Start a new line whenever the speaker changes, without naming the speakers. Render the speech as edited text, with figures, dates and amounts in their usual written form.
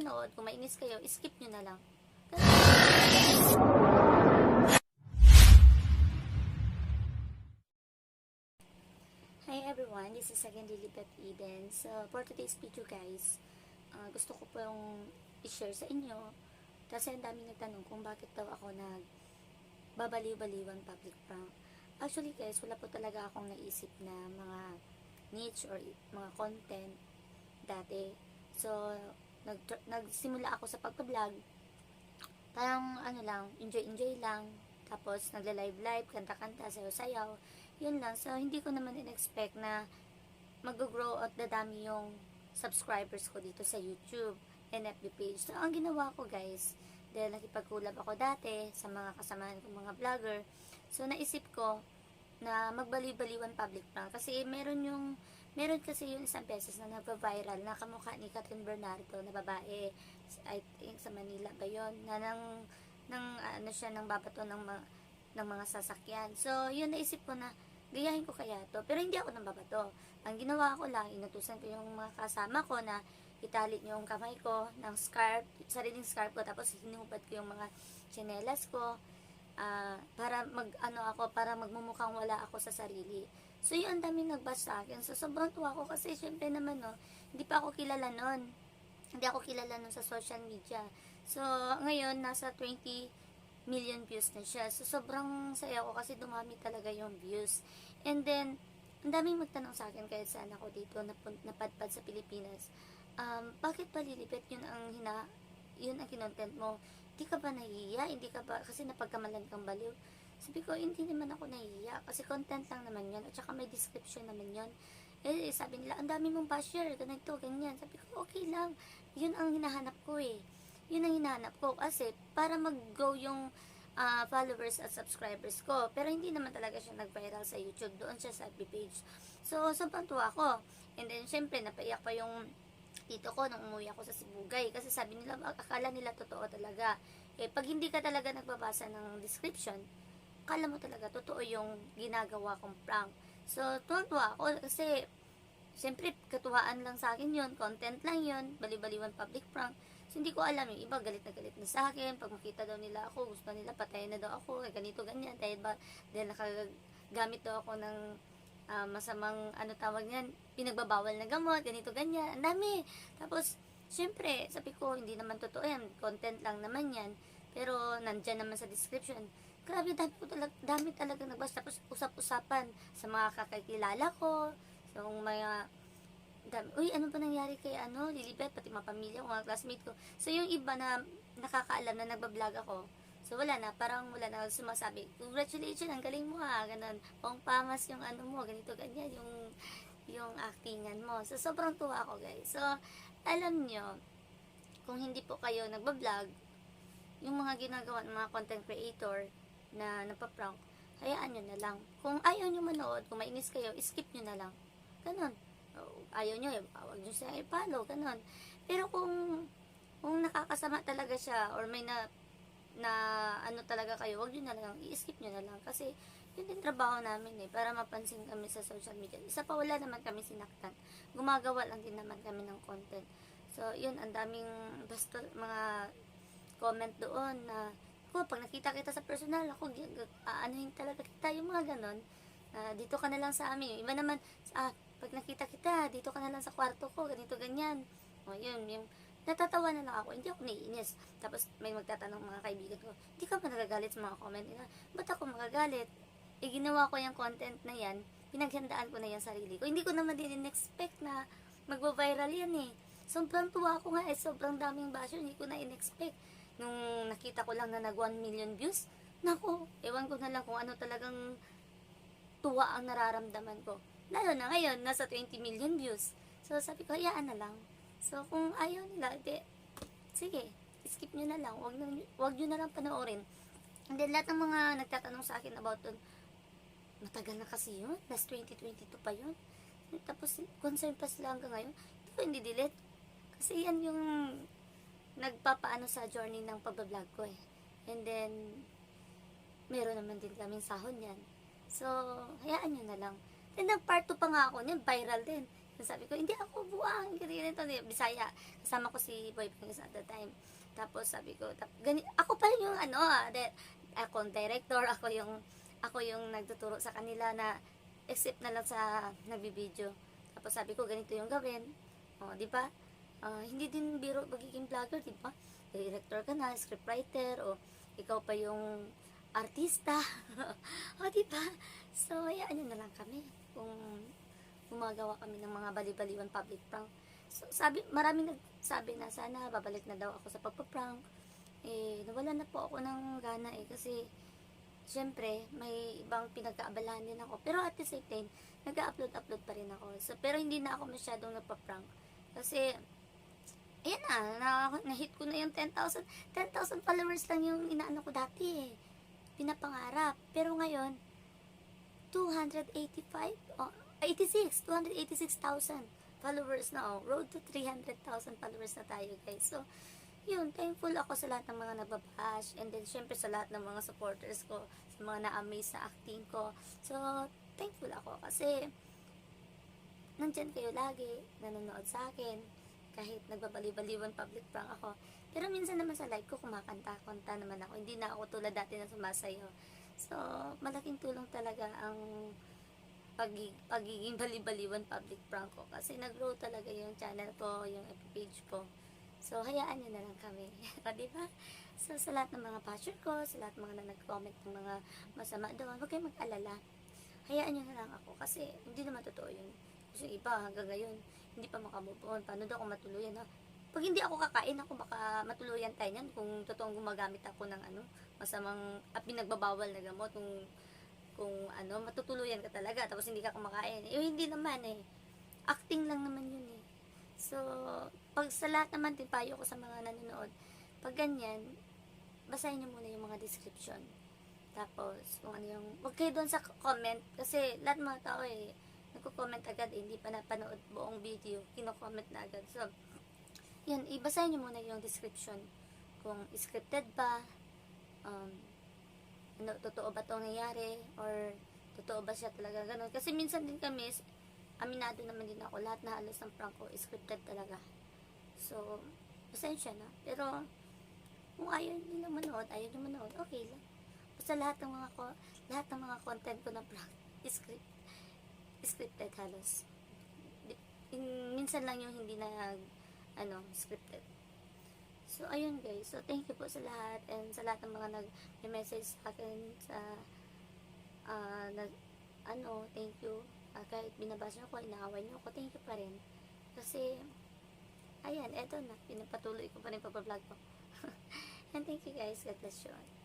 manood, kung mainis kayo, skip nyo na lang. Hi everyone, this is again Lilibet Eden. So, for today's video guys, gusto ko pong i-share sa inyo kasi ang daming nagtanong kung bakit daw ako nagbabaliw-baliwan public prank. Actually guys, wala po talaga akong naisip na mga niche or mga content dati. So, nagsimula ako sa pagpa-vlog. Parang ano lang, enjoy lang. Tapos nagla-live, kanta-kanta, sayaw-sayaw. Yun lang. So, hindi ko naman in-expect na mag-grow at dadami yung subscribers ko dito sa YouTube and FB page. So, ang ginawa ko guys, dahil nakipag-collab ako dati sa mga kasamahan kong mga vlogger. So, naisip ko na magbali-baliwan public prank. Kasi meron kasi yung isang beses na nagpa-viral na kamukha ni Catherine Bernardo na babae. I think sa Manila ba yun? Na ano siya, nang babato ng mga sasakyan. So, yun naisip ko na gayahin ko kaya to. Pero hindi ako nang babato. Ang ginawa ko lang, inutusan ko yung mga kasama ko na italit yung kamay ko ng scarf, sariling scarf ko, tapos hinihubad ko yung mga tsinelas ko para para magmumukhang wala ako sa sarili. So, yun, ang daming nagbasa sa akin. So, sobrang tuwa ko kasi syempre naman, no, hindi pa ako kilala nun. Hindi ako kilala nun sa social media. So, ngayon, nasa 20 million views na siya. So, sobrang saya ko kasi dumami talaga yung views. And then, ang daming magtanong sa akin kahit saan ako dito napadpad sa Pilipinas. Bakit ba Lilibet yun ang kinontent mo? Hindi ka ba nahihiya? Hindi ka ba, kasi napagkamalan kang baliw? Sabi ko, hindi naman ako nahihiya. Kasi content lang naman yun. At saka may description naman yun. Eh, sabi nila, ang dami mong basher, ganito, ganyan. Sabi ko, okay lang. Yun ang hinahanap ko eh. Yun ang hinahanap ko. Kasi, para mag-grow yung followers at subscribers ko. Pero hindi naman talaga siya nag-viral sa YouTube. Doon siya sa FB page. So, sobrang tuwa ko. And then, syempre, napaiyak pa yung tito ko nung umuwi ako sa Sibugay. Kasi sabi nila, akala nila totoo talaga. Eh, pag hindi ka talaga nagbabasa ng description, akala mo talaga totoo yung ginagawa kong prank. So, tuwa ako kasi siyempre, katuwaan lang sa akin yun, content lang yun, bali-baliwan public prank. So, hindi ko alam, yung iba galit na sa akin, pag makita daw nila ako, gusto nila, patayin na daw ako, ganito, ganyan, dahil nakagamit daw ako ng masamang, tawag niyan, pinagbabawal na gamot, ganito, ganyan, ang dami. Tapos, syempre, sabi ko, hindi naman totoo yan, content lang naman yan, pero nandyan naman sa description. Grabe, dami talaga nagbasa. Tapos usap-usapan sa mga kakakilala ko, sa mga dami. Uy, ano ba nangyari kay Lilibet, pati mga pamilya ko, mga classmate ko. So, yung iba na nakakaalam na nagbablog ako, so wala na, parang wala na sumasabi, congratulations, ang galing mo ha, ganun. Pamas yung mo, ganito, ganyan, yung actingan mo. So, sobrang tuwa ako guys. So, alam nyo, kung hindi po kayo nagbablog, yung mga ginagawa ng mga content creator na napaprank, hayaan nyo na lang. Kung ayaw nyo manood, kung mainis kayo, skip nyo na lang. Ganon. Ayaw nyo, huwag nyo siya i-follow, ganon. Pero kung nakakasama talaga siya, or may talaga kayo, huwag nyo na lang, i-skip nyo na lang. Kasi, yun din trabaho namin para mapansin kami sa social media. Isa pa, wala naman kami sinaktan. Gumagawa lang din naman kami ng content. So, yun, ang daming basta mga comment doon na pag nakita kita sa personal, ako, anuhin talaga kita, yung mga ganon. Dito ka na lang sa amin. Yung iba naman, pag nakita kita, dito ka na lang sa kwarto ko, ganito, ganyan. O, yun, yung natatawa na lang ako, hindi ako naiinis. Tapos, may magtatanong mga kaibigan ko, hindi ka ba nagagalit sa mga comment nila? Ba't ako magagalit? Ginawa ko yung content na yan, pinaghandaan ko na yung sarili ko. Hindi ko naman din in-expect na magbo-viral yan eh. Sobrang tuwa ko nga sobrang daming basher, hindi ko na in-expect. Nung nakita ko lang na nag 1 million views, naku, ewan ko na lang kung ano talagang tuwa ang nararamdaman ko. Lalo na ngayon, nasa 20 million views. So, sabi ko, hayaan na lang. So, kung ayaw nila, sige, skip nyo na lang. Wag nyo na lang panoorin. And then, lahat ng mga nagtatanong sa akin about dun, matagal na kasi yun. Last 2022 pa yun. Tapos, concern pa sila hanggang ngayon. Hindi ko hindi delete. Kasi yan yung nagpapaano sa journey ng pagbablog ko eh. And then, meron naman din kaming sahod yan. So, hayaan nyo na lang. And then, part 2 pa nga ako niyan, viral din. So, sabi ko, hindi ako buwang, ganito, Bisaya. Kasama ko si boyfriend at the time. Tapos sabi ko, ako pa yung ako director, ako yung nagtuturo sa kanila na except na lang sa nagbibideo. Tapos sabi ko, ganito yung gawin. O, di ba? Hindi din biro magiging vlogger, di ba? Director ka na, scriptwriter, o ikaw pa yung artista. O, di ba? So, hayaan nyo na lang kami kung gumagawa kami ng mga bali-baliwan public prank. So, maraming nagsabi na sana babalik na daw ako sa pagpa-prank. Nawala na po ako ng gana kasi syempre, may ibang pinagkaabalahan din ako. Pero at the same time, nag-upload pa rin ako. So, pero hindi na ako masyadong nagpa-prank. Kasi, ayan na-hit ko na yung 10,000. 10,000 followers lang yung inaano ko dati pinapangarap. Pero ngayon, 286,000 followers na. Road to 300,000 followers na tayo, guys. So, yun, thankful ako sa lahat ng mga nababash, and then syempre sa lahat ng mga supporters ko, sa mga na-amaze sa acting ko. So, thankful ako kasi nandyan kayo lagi, nanonood sa akin, kahit nagbabali-baliwan public prank ako. Pero minsan naman sa live ko, kumakanta-kanta naman ako. Hindi na ako tulad dati na sumasayo. So, malaking tulong talaga ang pagiging bali-baliwan public prank ko. Kasi nag-grow talaga yung channel ko, yung FB page ko. So, hayaan nyo na lang kami. O, diba? So, sa lahat ng mga basher ko, sa lahat ng mga na nag-comment ng mga masama doon, huwag kayong mag-alala. Hayaan nyo na lang ako kasi hindi naman totoo yun. Kasi yung iba hanggang ngayon, hindi pa makamove on. Paano daw ako matuluyan, ha? Pag hindi ako kakain, ako baka matuluyan tayo niyan kung totoong gumagamit ako ng masamang pinagbabawal na gamot. Kung matutuluyan ka talaga tapos hindi ka kumakain. Hindi naman acting lang naman yun So, pag sa lahat naman din payo ko sa mga nanonood, pag ganyan, basahin nyo muna yung mga description. Tapos, kung ano yung, huwag kayo doon sa comment, kasi lahat mga tao nagko-comment agad hindi pa napanood buong video, kino-comment na agad. So, yan, ibasahin nyo muna yung description. Kung scripted ba, totoo ba itong nangyari, or totoo ba siya talaga ganun. Kasi minsan din kami, aminado naman din ako, lahat na halos ng prank ko, scripted talaga. So, pasensya na. Pero, kung ayaw nila manood, okay lang. Basta lahat ng mga content ko na prank, scripted halos. Minsan lang yung hindi na, scripted. So, ayun guys. So, thank you po sa lahat, and sa lahat ng mga nag-message sa akin sa, thank you. Kahit binabasa nyo ko, inaaway nyo ako, thank you pa rin. Kasi, ayan, eto na, pinapatuloy ko pa rin pag-vlog ko. And thank you guys, God bless you all.